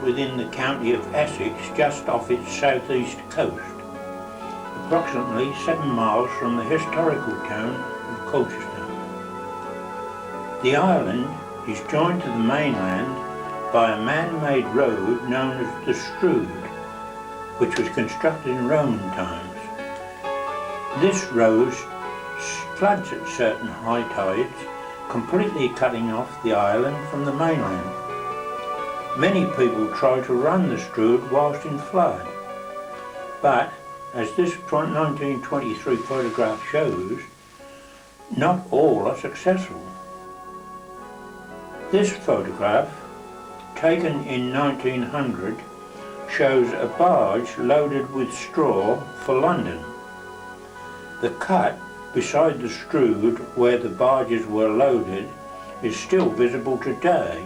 within the county of Essex, just off its southeast coast, approximately 7 miles from the historical town of Colchester. The island is joined to the mainland by a man-made road known as the Strood, which was constructed in Roman times. This road floods at certain high tides, completely cutting off the island from the mainland. Many people try to run the Strood whilst in flood, but as this 1923 photograph shows, not all are successful. This photograph, taken in 1900, shows a barge loaded with straw for London. The cut beside the Strood where the barges were loaded is still visible today,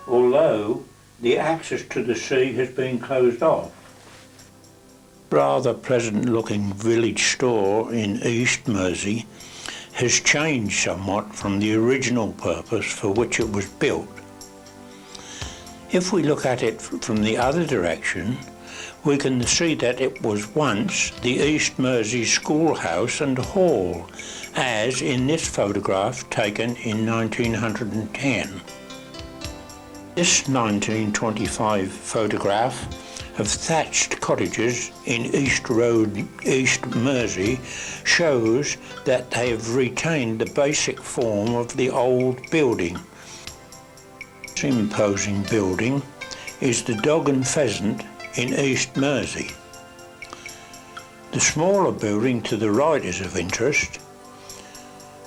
although the access to the sea has been closed off. Rather pleasant looking village store in East Mersea has changed somewhat from the original purpose for which it was built. If we look at it from the other direction, we can see that it was once the East Mersea Schoolhouse and Hall, as in this photograph taken in 1910. This 1925 photograph of thatched cottages in East Road, East Mersea, shows that they have retained the basic form of the old building. This imposing building is the Dog and Pheasant in East Mersea. The smaller building to the right is of interest.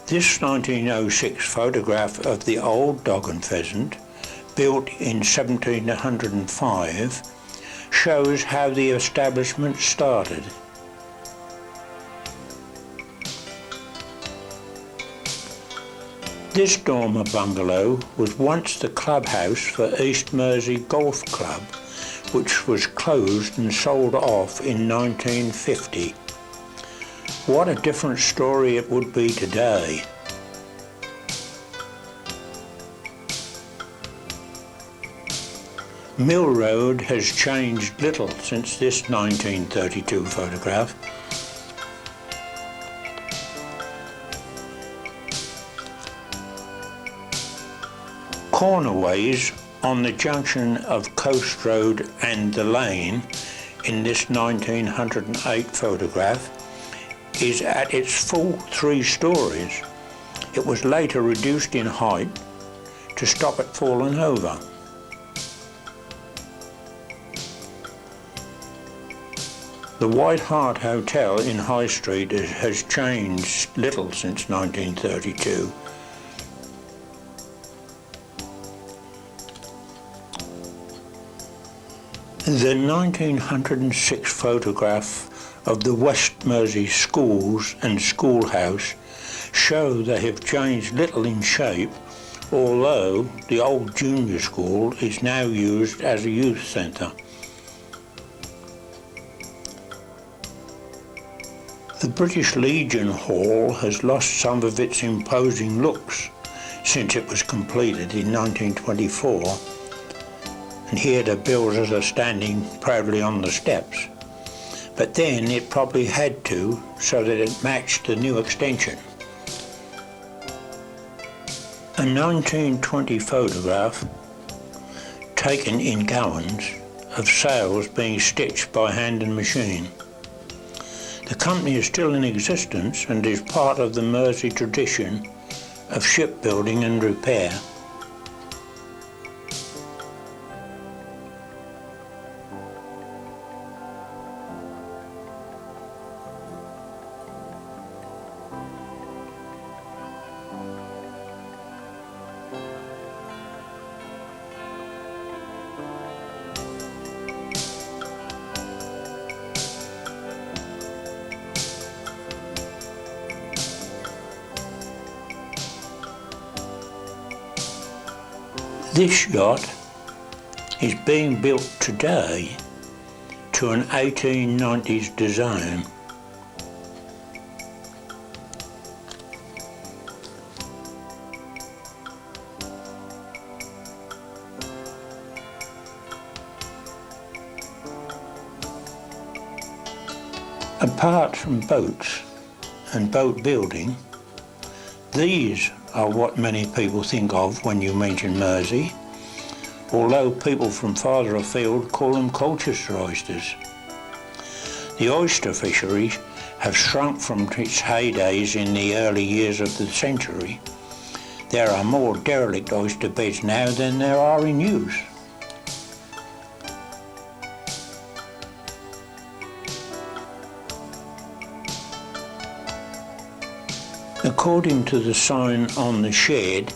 This 1906 photograph of the old Dog and Pheasant, built in 1705, shows how the establishment started. This dormer bungalow was once the clubhouse for East Mersea Golf Club, which was closed and sold off in 1950. What a different story it would be today. Mill Road has changed little since this 1932 photograph. Cornerways on the junction of Coast Road and the Lane in this 1908 photograph is at its full 3 stories. It was later reduced in height to stop it falling over. The White Hart Hotel in High Street has changed little since 1932. The 1906 photograph of the West Mersea schools and schoolhouse show they have changed little in shape, although the old junior school is now used as a youth centre. The British Legion Hall has lost some of its imposing looks since it was completed in 1924. And here the builders are standing proudly on the steps. But then it probably had to, so that it matched the new extension. A 1920 photograph taken in Gowans of sails being stitched by hand and machine. The company is still in existence and is part of the Mersea tradition of shipbuilding and repair. This yacht is being built today to an 1890s design. Apart from boats and boat building, these are what many people think of when you mention Mersea, although people from farther afield call them Colchester oysters. The oyster fisheries have shrunk from its heydays in the early years of the century. There are more derelict oyster beds now than there are in use. According to the sign on the shed,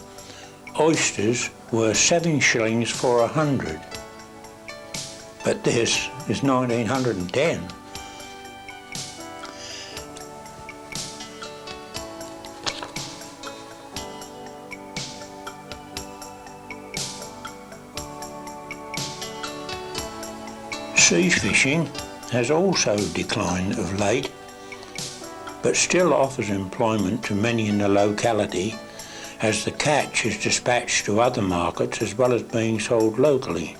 oysters were 7 shillings for 100. But this is 1910. Sea fishing has also declined of late, but still offers employment to many in the locality, as the catch is dispatched to other markets as well as being sold locally.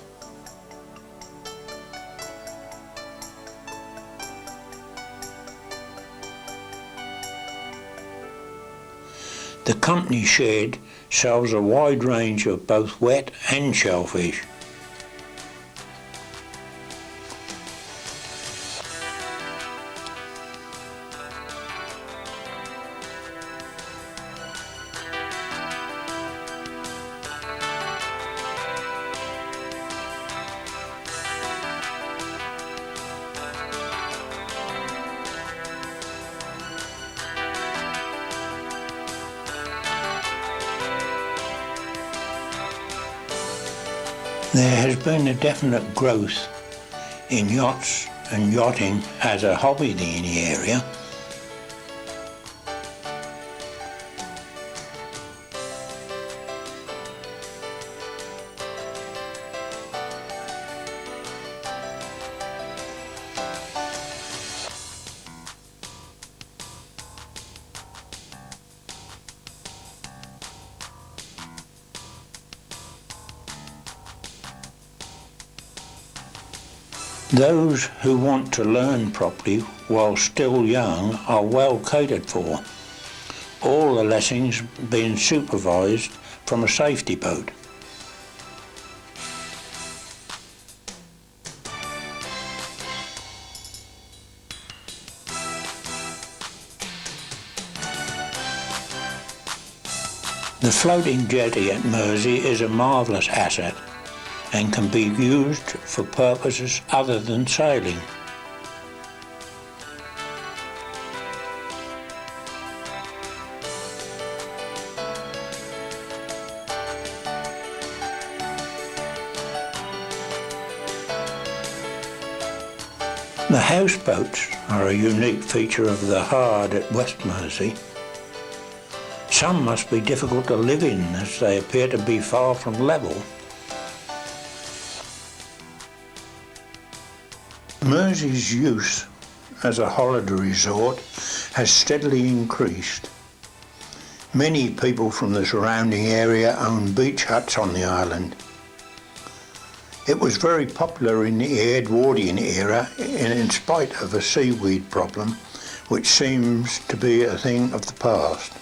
The company shed sells a wide range of both wet and shellfish. There has been a definite growth in yachts and yachting as a hobby in the area. Those who want to learn properly while still young are well catered for, all the lessons being supervised from a safety boat. The floating jetty at Mersea is a marvellous asset and can be used for purposes other than sailing. The houseboats are a unique feature of the Hard at West Mersea. Some must be difficult to live in as they appear to be far from level. Mersea's use as a holiday resort has steadily increased. Many people from the surrounding area own beach huts on the island. It was very popular in the Edwardian era in spite of a seaweed problem, which seems to be a thing of the past.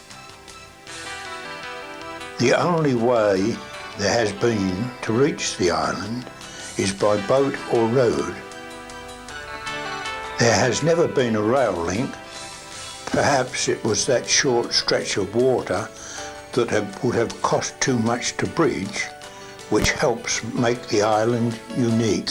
The only way there has been to reach the island is by boat or road. There has never been a rail link. Perhaps it was that short stretch of water that would have cost too much to bridge, which helps make the island unique.